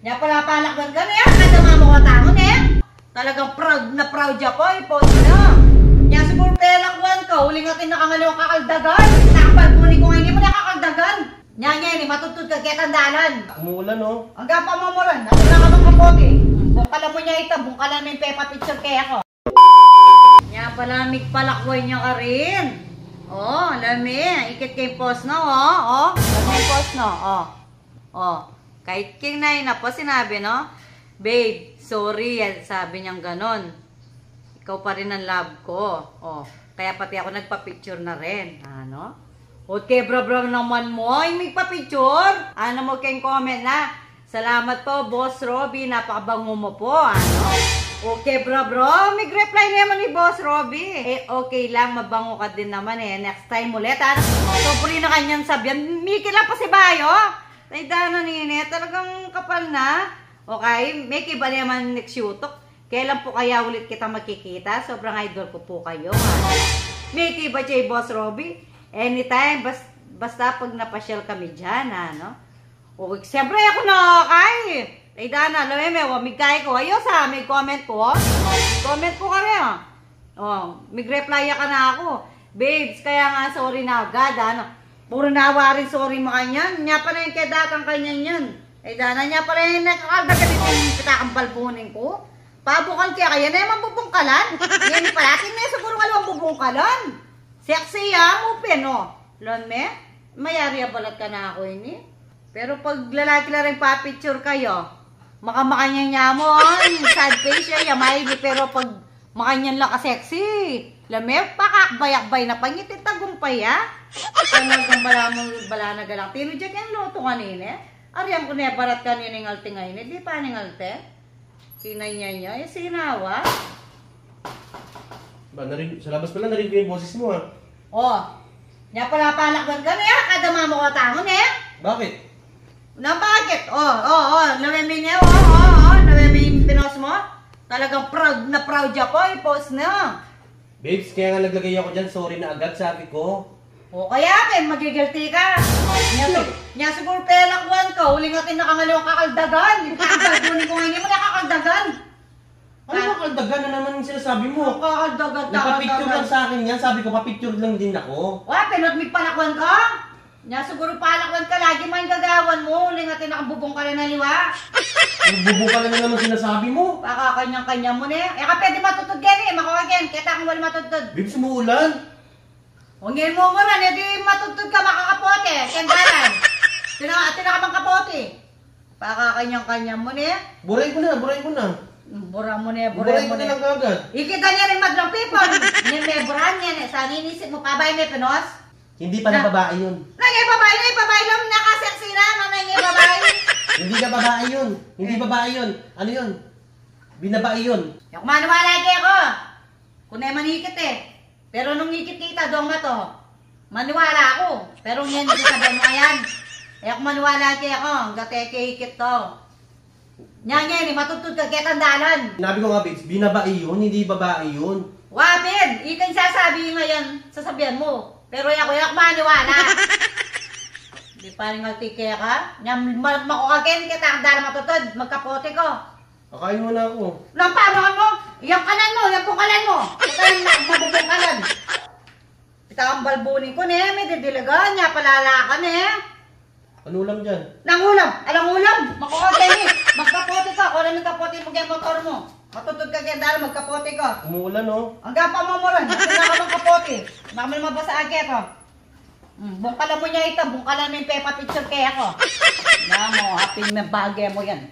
Nya pala palakban ka na yan, kada mamawatangon eh. Talagang proud na proud ya ko, ipon na. Nya siguro pelakwan ka, huling natin nakangalaw kakaldagan. Nakapalpuni ko nga hindi mo nakakaldagan. Nya ni matutod ka kaya tandalan. Umuulan no? Ang gapa mo moran, ako na ka ng kapote. Bungkala mo niya ito, bungkala mo yung pepa picture kaya ako. Nya palamig palakwan niya ka rin. Oh, lami, ikit kay post no, oh. Lami post no, oh. Oh. Kahit king na po sinabi, no? Babe, sorry, sabi niyang ganon. Ikaw pa rin ang love ko. Oh, kaya pati ako nagpa-picture na rin. Ano? Okay, bro naman mo. Ay, may pa-picture. Ano mo kayong comment na? Salamat po, Boss Robby. Napakabango mo po. Ano? Okay, bro. May reply naman ni Boss Robby. Eh, okay lang. Mabango ka din naman eh. Next time ulit, ha? Sobre na kanyang sabihan. Miki lang pa si Bayo. Ay, dano nini, talagang kapal na. Okay, may kiba naman next yutok. Kailan po kaya ulit kita makikita? Sobrang idol ko po kayo. May kiba siya, Boss Robby. Anytime, basta pag napasyal kami dyan, ano? O, siyempre ako nakakay. Ay, dana, alam mo, wamigkay ko. Ayos ha, may comment ko. Comment ko kami, ha. Oh, mag-reply ka na ako. Babes, kaya nga sorry na agad, ano? Puro nawa rin, sorry mo kanyan. Nya pa na yung kedatang kanyan yan. Ay dana, nya pa rin yung nakakalda ka dito yung pitakang balbunin ko. Pabukal kaya na yung mabubungkalan. Yan palatin na siguro nga lang bubungkalan. Sexy ya mo, peno. Lon me, mayari balat ka na ako ini. Pero pag lalaki lang rin pa-picture kayo, makamakanya niya mo, sad face siya, yamay, pero pag makanyan lang ka-sexy. Lame, pakakbayak-bay na pangitin tagumpay ya. Talagang bala na galang. Tino dyan yung loto kanina. Ariyan ko na barat kanina yung alte ngayon. Di pa yung alte? Kinay niya. Eh, sinawa. Ba, sa labas pala narinig ko yung boses mo ha. Oh, niya pala palakban ka na yan. Kada mamawatangon eh. Bakit? Na bakit? Nawemi niya. Nawemi yung pinos mo. Talagang proud na proud ya po. I-post na. Babes, kaya nga naglagay ako dyan, sorry na agad, sabi ko. O kaya, magigilty ka. Nya siguro pelakwan ka, huling natin nakangalaw kakaldagan. Kalbunin ko nga, hindi mo nakakaldagan. Ano kakaldagan na naman yung sinasabi mo? Kakaldagan. Nagpa-picture lang sa akin yan, sabi ko, pa-picture lang din ako. Pinot may palakwan ka? Nya siguro palakwan ka, lagi man gagawan mo, huling natin nakabubong ka rin na liwa. Bubong ka lang na naman sinasabi mo. Baka kanyang-kanya mo na eh. Ka pwede matutod yan eh, makakagen, kita kung wala matutod. Babes, umuulan. Hungin mo mo rin, hindi matutod ka makakapote, kendaran. Tinakabang kapote. Baka kanyang-kanya mo na eh. Buray ko na. Bura mo na. Buray ko na lang agad. Ikita niya rin madlang pipon. Yan may burahan yan eh. Sa ninisip mo pa ba yung may pinos? Hindi pa na babae yun. Nangay babae lang. Nakaseksi na. Nangay babae. Hindi ka babae yun. Hindi babae yun. Ano yun? Binabae yun. Yung maniwala kayo ko. Kunay manikit eh. Pero nung ikit kita doon ba to? Maniwala ako. Pero yan, hindi sabihin mo ayan. Kaya kung maniwala kayo ko, gateke ikit to. Nya, matutod ka kaya tandalan. Sinabi ko nga, babes, binabae yun, hindi babae yun. Wapin! Ikan sasabi ngayon, sasabihan mo. Pero ako maniwala. Di pa rin magtikaya ka? Makukakin kita ang dala matutod. Magkapote ko. Kakain mo na ako. Namparohan mo? Yung kanan mo, yung pukalan mo. Pukalan na, mabubungkalan. Ito ang balbunin ko niya, may didilagan niya, palalakan eh. Ano ulam dyan? Nangulam! Alang ulam! Makukakin eh. Magkapote ka. Kung ano yung kapote mo kaya motor mo. Matutod ka kaya dala, magkapote ka. Umuulan no? Ang gapa mo mo rin. Ito na kapote. Nakamil mabasa agad ko. Bungkala mo niya ito. Bungkala mo yung pepa picture kaya ko. Na mo, happy na bagay mo yan.